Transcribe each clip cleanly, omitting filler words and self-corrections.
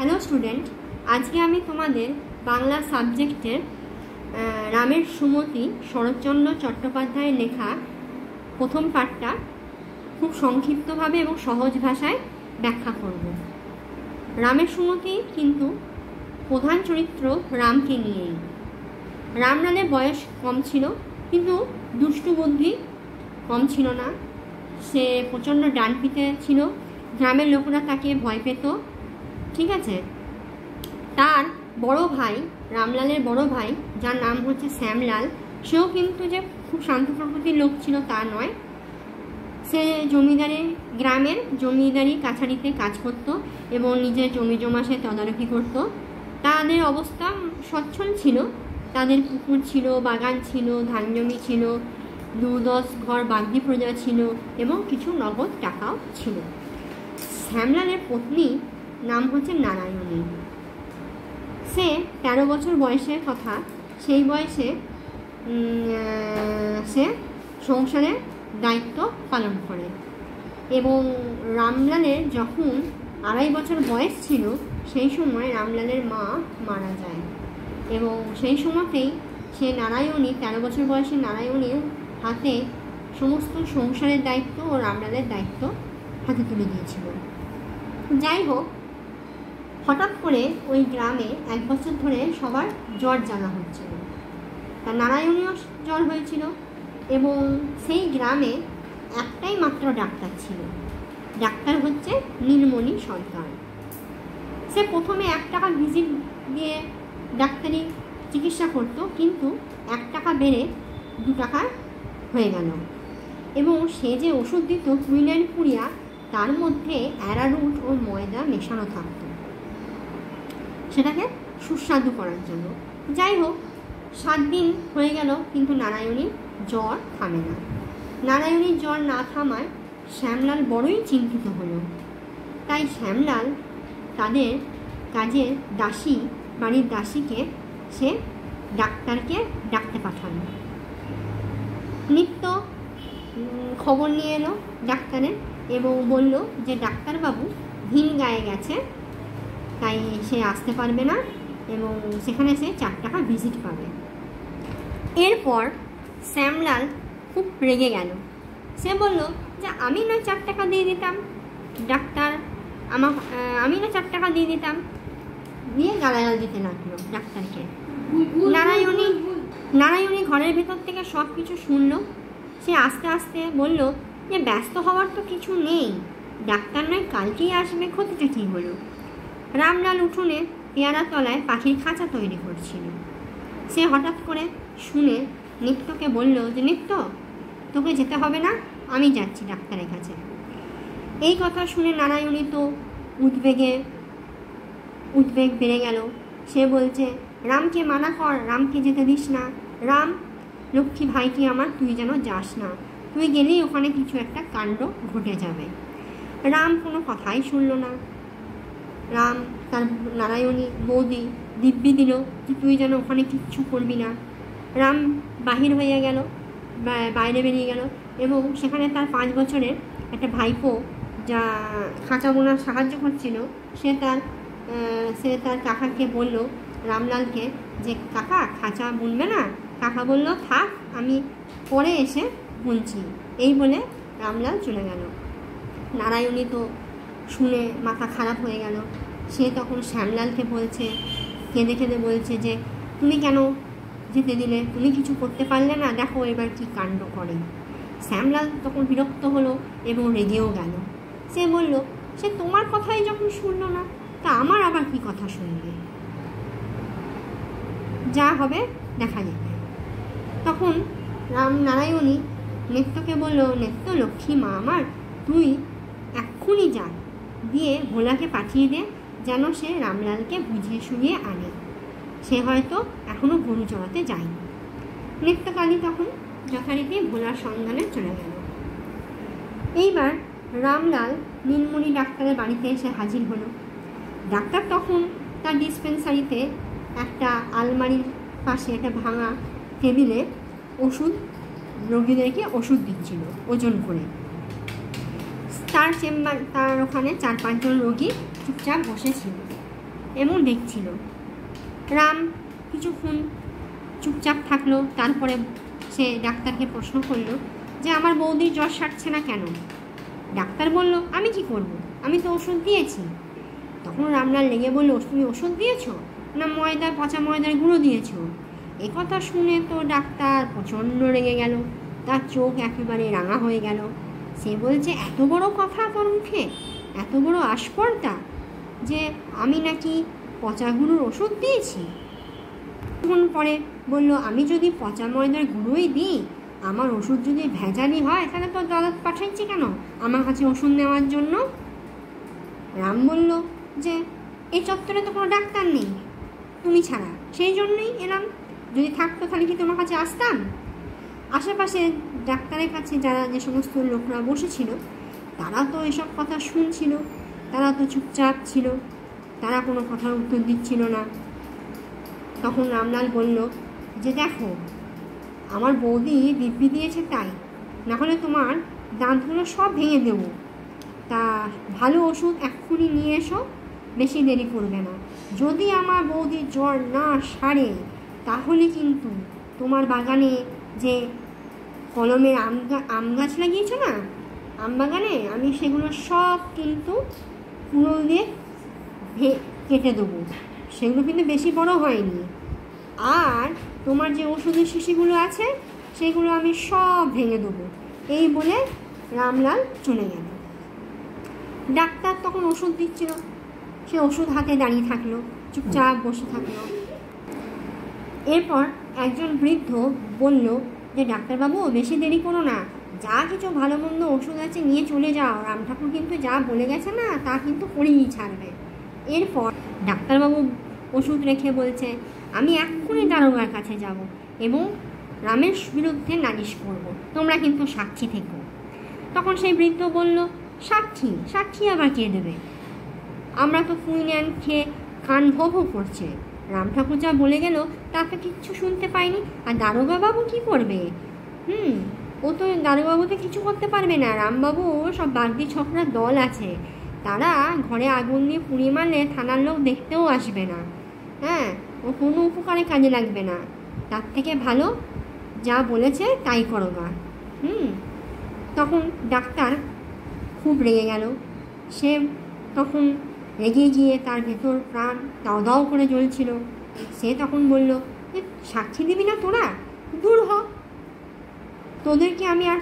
Hello student, আজকে আমি তোমাদের বাংলা সাবজেক্টের রামের সুমতি শরৎচন্দ্র চট্টোপাধ্যায়ের লেখা প্রথম পাঠটা খুব সংক্ষিপ্তভাবে এবং সহজ ভাষায় ব্যাখ্যা করব। রামের সুমতি কিন্তু প্রধান চরিত্র রামকে নিয়েই। রামলালের বয়স কম ছিল, কিন্তু দুষ্টু বুদ্ধি কম ছিল না। সে প্রচণ্ড ডানপিতে ছিল, গ্রামের লোকেরা তাকে ভয় পেত। ঠিক আছে, তার বড় ভাই, রামলালের বড় ভাই, যার নাম হচ্ছে শ্যামলাল, সেও কিন্তু যে খুব শান্ত প্রকৃতির লোক ছিল তা নয়। সে গ্রামের জমিদারি কাছারিতে কাজ করত এবং নিজের জমি জমা সে তদারকি করত। তাদের অবস্থা সচ্ছল ছিল, তাদের পুকুর ছিল, বাগান ছিল, ধান জমি ছিল, 2-10 ঘর বাগদি প্রজা ছিল এবং কিছু নগদ টাকাও ছিল। শ্যামলালের পত্নী নাম হচ্ছে নারায়ণী। সে 13 বছর বয়সের কথা। সেই বয়সে সে সংসারের দায়িত্ব পালন করে এবং রামলালের যখন 2.5 বছর বয়স ছিল সেই সময় রামলালের মা মারা যায় এবং সেই সময়তেই সে নারায়ণী, 13 বছর বয়সে নারায়ণীর হাতে সমস্ত সংসারের দায়িত্ব ও রামলালের দায়িত্ব হাতে তুলে দিয়েছিল। যাই হোক, হঠাৎ করে ওই গ্রামে 1 বছর ধরে সবার জ্বর জ্বালা হচ্ছিল। তার নারায়ণীও জ্বর হয়েছিল এবং সেই গ্রামে একটাই মাত্র ডাক্তার ছিল। ডাক্তার হচ্ছে নীলমণি সরকার। সে প্রথমে 1 টাকা ভিজিট দিয়ে ডাক্তারি চিকিৎসা করত, কিন্তু 1 টাকা বেড়ে 2 টাকা হয়ে গেল এবং সে যে ওষুধ দিত কুইনাইন পুড়িয়া, তার মধ্যে অ্যারারুট ও ময়দা মেশানো থাকত সেটাকে সুস্বাদু করার জন্য। যাই হোক, 7 দিন হয়ে গেল কিন্তু নারায়ণীর জ্বর থামে না। নারায়ণীর জ্বর না থামায় শ্যামলাল বড়ই চিন্তিত হলো। তাই শ্যামলাল তাদের কাজের দাসী, বাড়ির দাসীকে সে ডাক্তারকে ডাকতে পাঠালো। নিত্য খবর নিয়ে এলো ডাক্তারের এবং বলল যে ডাক্তারবাবু ভিন গায়ে গেছে, তাই সে আসতে পারবে না এবং সেখানে সে 4 টাকা ভিজিট পাবে। এরপর শ্যামলাল খুব রেগে গেল। সে বলল যে আমি না 4 টাকা দিয়ে দিতাম, ডাক্তার আমি না 4 টাকা দিয়ে দিতাম, দিয়ে গালাগাল দিতে লাগলো ডাক্তারকে। নারায়ণী ঘরের ভেতর থেকে সব কিছু শুনল। সে আস্তে আস্তে বলল যে ব্যস্ত হওয়ার তো কিছু নেই, ডাক্তার নয় কালকেই আসবে, ক্ষতিটা কী হলো। রামলাল উঠোনে পেয়ারা তলায় পাখির খাঁচা তৈরি করছিল। সে হঠাৎ করে শুনে নিত্যকে বলল যে নিত্য, তোকে যেতে হবে না, আমি যাচ্ছি ডাক্তারের কাছে। এই কথা শুনে নারায়ণী তো উদ্বেগ বেড়ে গেল। সে বলছে, রামকে মানা কর, রামকে যেতে দিস না, রাম লক্ষ্মী ভাইটি আমার, তুই যেন যাস না, তুই গেলেই ওখানে কিছু একটা কাণ্ড ঘটে যাবে। রাম কোনো কথাই শুনল না। রাম তার নারায়ণী বৌদি দিব্যি দিল যে তুই যেন ওখানে কিচ্ছু করবি না। রাম বাইরে বেরিয়ে গেল এবং সেখানে তার 5 বছরের একটা ভাইপো, যা খাঁচা বোনার সাহায্য করছিল, সে তার কাকাকে বলল, রামলালকে, যে কাকা খাঁচা বুনবে না? কাকা বলল থাক, আমি পরে এসে বুনছি। এই বলে রামলাল চলে গেল। নারায়ণী তো শুনে মাথা খারাপ হয়ে গেল। সে তখন শ্যামলালকে বলছে, কেঁদে কেঁদে বলছে যে তুমি কেন যেতে দিলে, তুমি কিছু করতে পারলে না, দেখো এবার কি কাণ্ড করে। শ্যামলাল তখন বিরক্ত হলো এবং রেগেও গেল। সে বলল, সে তোমার কথাই যখন শুনলো না, তা আমার আবার কি কথা শুনবে, যা হবে দেখা যাবে। তখন নারায়ণী নেত্যকে বলল, নেত্য লক্ষ্মী মা আমার, তুই এক্ষুনি যা, দিয়ে ভোলাকে পাঠিয়ে দে যেন সে রামলালকে বুঝিয়ে শুনিয়ে আনে, সে হয়তো এখনও গরু চড়াতে যায়নি। নেত্যকালী তখন যথারীতি ভোলার সন্ধানে চলে গেল। এইবার রামলাল নীলমণি ডাক্তারের বাড়িতে এসে হাজির হলো। ডাক্তার তখন তার ডিসপেন্সারিতে একটা আলমারির পাশে একটা ভাঙা টেবিলে রোগীদেরকে ওষুধ দিচ্ছিল ওজন করে। তার ওখানে 4-5 জন রোগী চুপচাপ বসেছিল। এবং দেখছিল। রাম কিছুক্ষণ চুপচাপ থাকলো, তারপরে সে ডাক্তারকে প্রশ্ন করলো যে আমার বৌদির জ্বর সারছে না কেন? ডাক্তার বলল, আমি কি করব, আমি তো ওষুধ দিয়েছি। তখন রামলাল লেগে বলল, তুমি ওষুধ দিয়েছো না পচা ময়দার গুঁড়ো দিয়েছো? একথা শুনে তো ডাক্তার প্রচণ্ড রেগে গেল, তার চোখ একেবারে রাঙা হয়ে গেল। সে বলছে, এত বড় কথা তোর মুখে, এত বড় আস্পর্ধা যে আমি নাকি পচা গুঁড়োর ওষুধ দিয়েছি? তখন পরে বলল, আমি যদি পচা ময়দার গুঁড়োই দিই, আমার ওষুধ যদি ভেজালি হয়, তাহলে তো দাদা পাঠাইছে কেন আমার কাছে ওষুধ নেওয়ার জন্য? রাম বলল যে এই চত্বরে তো কোনো ডাক্তার নেই তুমি ছাড়া, সেই জন্যই এলাম। যদি থাকতো তাহলে কি তোমার কাছে আসতাম? আশেপাশে ডাক্তারের কাছে যারা যে সমস্ত লোকরা বসেছিল, তারা তো এসব কথা শুনছিল, তারা তো চুপচাপ ছিল, তারা কোনো কথার উত্তর দিচ্ছিল না। তখন রামলাল বলল যে দেখো, আমার বৌদি দিব্যি দিয়েছে তাই, নাহলে তোমার দাঁতগুলো সব ভেঙে দেব। তা ভালো ওষুধ এক্ষুনি নিয়ে এসো, বেশি দেরি করবে না। যদি আমার বৌদির জ্বর না সারে, তাহলে কিন্তু তোমার বাগানে যে কলমের আম গাছ লাগিয়েছো না, আম বাগানে, আমি সেগুলো সব কিন্তু পুরো দিয়ে কেটে দেবো। সেগুলো কিন্তু বেশি বড় হয়নি। আর তোমার যে ওষুধের শিশিগুলো আছে, সেগুলো আমি সব ভেঙে দেবো। এই বলে রামলাল চলে গেল। ডাক্তার তখন ওষুধ দিচ্ছিল, সে ওষুধ হাতে দাঁড়িয়ে থাকলো, চুপচাপ বসে থাকলো। এরপর একজন বৃদ্ধ বলল যে ডাক্তারবাবু, বেশি দেরি করো না, যা কিছু ভালো মন্দ ওষুধ আছে নিয়ে চলে যাও, রাম ঠাকুর কিন্তু যা বলে গেছে না তা কিন্তু করেই ছাড়বে। এরপর ডাক্তারবাবু ওষুধ রেখে বলছে, আমি এক্ষুনি দারোগার কাছে যাব এবং রামের বিরুদ্ধে নালিশ করব, তোমরা কিন্তু সাক্ষী থেকো। তখন সেই বৃদ্ধ বলল, সাক্ষী আবার কে দেবে? আমরা তো কুইন্যান খেয়ে কান ভো করছে, রাম ঠাকুর যা বলে গেল তাতে কিচ্ছু শুনতে পাইনি। আর দারোগা বাবু কী করবে? ও তো দারোগাবু তো কিছু করতে পারবে না। রামবাবু সব বাগদি ছোকরার দল আছে, তারা ঘরে আগুন দিয়ে পুড়িয়ে মারলে থানার লোক দেখতেও আসবে না। হ্যাঁ, ও কোনো উপকারে কাজে লাগবে না। তার থেকে ভালো যা বলেছে তাই করো না। তখন ডাক্তার খুব রেগে গেল। সে তখন রেগে গিয়ে তার ভেতর প্রাণ দাও দাও করে জ্বলছিল। সে তখন বলল, সাক্ষী দিবি না তোরা? দূর হ, তোদেরকে আমি আর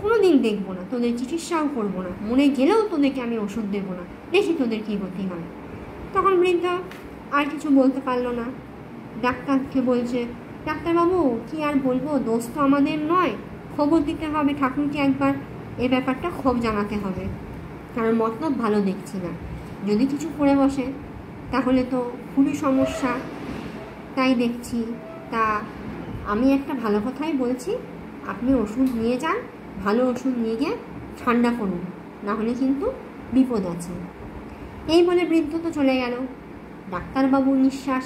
কোনো দিন দেখবো না, তোদের চিকিৎসাও করবো না, মনে গেলেও তোদেরকে আমি ওষুধ দেবো না, দেখি তোদের কী গতি হয়। তখন বৃদ্ধ আর কিছু বলতে পারলো না। ডাক্তারকে বলছে, ডাক্তারবাবু কী আর বলবো, দোষ তো আমাদের নয়, খবর দিতে হবে ঠাকুরকে, একবার এ ব্যাপারটা খবর জানাতে হবে, কারণ মতলব ভালো দেখছি না। যদি কিছু করে বসে তাহলে তো খুবই সমস্যা, তাই দেখছি। তা আমি একটা ভালো কথাই বলছি, আপনি ওষুধ নিয়ে যান, ভালো ওষুধ নিয়ে গিয়ে ঠান্ডা করুন, নাহলে কিন্তু বিপদ আছে। এই বলে বৃদ্ধ তো চলে গেল। ডাক্তারবাবু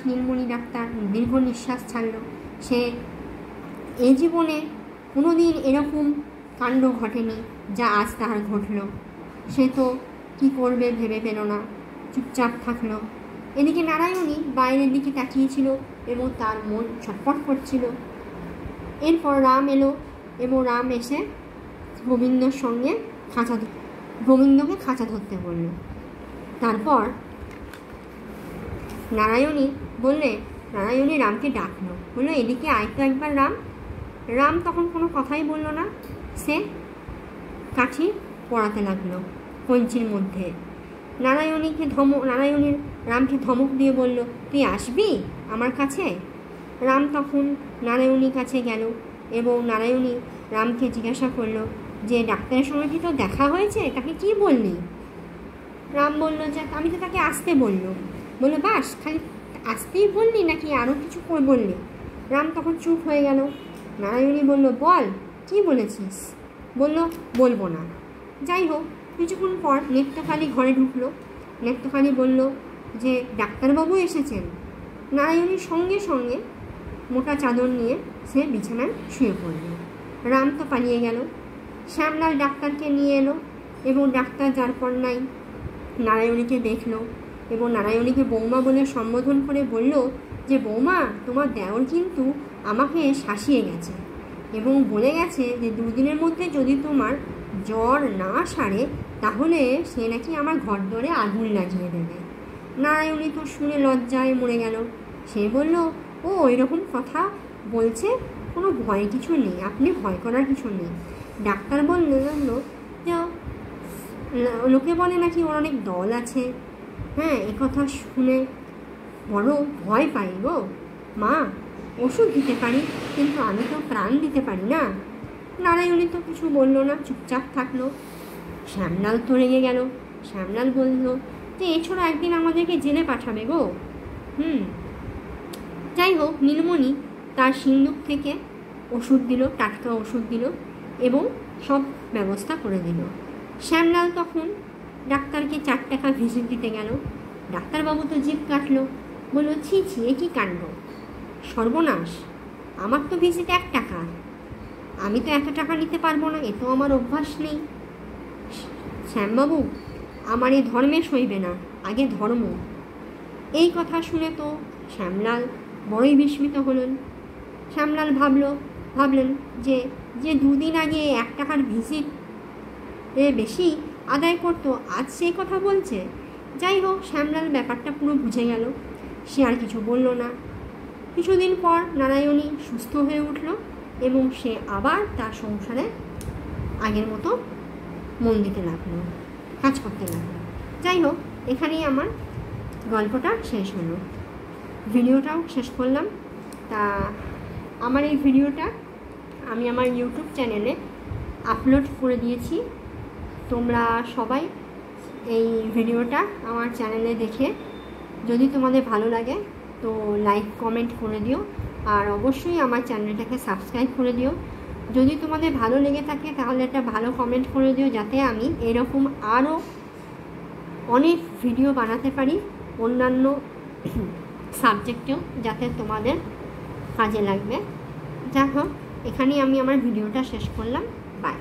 নীলমণি ডাক্তার দীর্ঘ নিঃশ্বাস ছাড়ল। সে এই জীবনে কোনো দিন এরকম কাণ্ড ঘটেনি যা আজ তাহার ঘটল। সে তো কী করবে ভেবে পেল না, চুপচাপ থাকলো। এদিকে নারায়ণী বাইরের দিকে তাকিয়েছিল এবং তার মন ছটফট করছিল। এরপর রাম এলো এবং রাম এসে গোবিন্দর সঙ্গে গোবিন্দকে খাঁচা ধরতে বলল। তারপর নারায়ণী রামকে ডাকলো, বললো, এদিকে আয় তো একবার রাম। রাম তখন কোনো কথাই বলল না। সে কাঠি পড়াতে লাগলো কঞ্চির মধ্যে। নারায়ণীর রামকে ধমক দিয়ে বলল, তুই আসবি আমার কাছে? রাম তখন নারায়ণীর কাছে গেল এবং নারায়ণী রামকে জিজ্ঞাসা করলো যে ডাক্তারের সঙ্গে কি তো দেখা হয়েছে, তাকে কি বললি? রাম বলল যে আমি তো তাকে আসতে বললো। বললো, বাস খালি আসতেই বললি নাকি আরও কিছু করে বললি? রাম তখন চুপ হয়ে গেল। নারায়ণী বলল, বল কি বলেছিস? বলল, বলবো না। যাই হোক, কিছুক্ষণ পর নেত্রখালি ঘরে ঢুকলো। নেত্রখালি বলল যে ডাক্তারবাবু এসেছেন। নারায়ণীর সঙ্গে সঙ্গে মোটা চাদর নিয়ে সে বিছানায় শুয়ে পড়ল। রাম তো পালিয়ে গেল। শ্যামলাল ডাক্তারকে নিয়ে এলো এবং ডাক্তার যার পর নাই নারায়ণীকে দেখলো এবং নারায়ণীকে বৌমা বলে সম্বোধন করে বলল যে বৌমা, তোমার দেওর কিন্তু আমাকে শাসিয়ে গেছে এবং বলে গেছে যে 2 দিনের মধ্যে যদি তোমার জ্বর না সারে তাহলে সে নাকি আমার ঘর দরে আগুন লাগিয়ে দেবে। নারায়ণী তো শুনে লজ্জায় মরে গেল। সে বলল, ও এরকম কথা বলছে, কোনো ভয় কিছু নেই, আপনি ভয় করার কিছু নেই। ডাক্তার বলল যে লোকে বলে নাকি ওর অনেক দল আছে। হ্যাঁ, একথা শুনে বড় ভয় পাই গো মা। ওষুধ দিতে পারি, কিন্তু আমি তো প্রাণ দিতে পারি না। নারায়ণী তো কিছু বলল না, চুপচাপ থাকলো। শ্যামলাল তো রেগে গেল। শ্যামলাল বলল যে এছাড়া একদিন আমাদেরকে জেলে পাঠাবে গো। যাই হোক, নীলমণি তার সিন্দুক থেকে ওষুধ দিল, টাটকা ওষুধ দিল এবং সব ব্যবস্থা করে দিল। শ্যামলাল তখন ডাক্তারকে 4 টাকা ভিজিট দিতে গেল। ডাক্তারবাবু তো জিভ কাটলো, বলল, ছি ছি, এ কী কাণ্ড, সর্বনাশ, আমার তো ভিজিট 1 টাকা, আমি তো এত টাকা নিতে পারবো না, এ তো আমার অভ্যাস নেই। শ্যামবাবু, আমার এই ধর্মে সইবে না, আগে ধর্ম। এই কথা শুনে তো শ্যামলাল বড়ই বিস্মিত হলেন। শ্যামলাল ভাবলেন যে 2 দিন আগে 1 টাকার ভিজিট বেশি আদায় করতো, আজ সেই কথা বলছে। যাই হোক, শ্যামলাল ব্যাপারটা পুরো বুঝে গেল। সে আর কিছু বলল না। কিছুদিন পর নারায়ণী সুস্থ হয়ে উঠল এবং সে আবার তার সংসারে আগের মতো মন দিতে লাগলো, কাজ করতে লাগলো। যাই হোক, এখানেই আমার গল্পটা শেষ হলো, ভিডিওটাও শেষ করলাম। তা আমার এই ভিডিওটা আমি আমার ইউটিউব চ্যানেলে আপলোড করে দিয়েছি। তোমরা সবাই এই ভিডিওটা আমার চ্যানেলে দেখে যদি তোমাদের ভালো লাগে তো লাইক কমেন্ট করে দিও, আর অবশ্যই আমার চ্যানেলটাকে সাবস্ক্রাইব করে দিও। যদি তোমাদের ভালো লেগে থাকে তাহলে একটা ভালো কমেন্ট করে দিও, যাতে আমি এরকম আরও অনেক ভিডিও বানাতে পারি অন্যান্য সাবজেক্টেও, যাতে তোমাদের কাজে লাগবে। যাই হোক, এখানেই আমি আমার ভিডিওটা শেষ করলাম। বাই।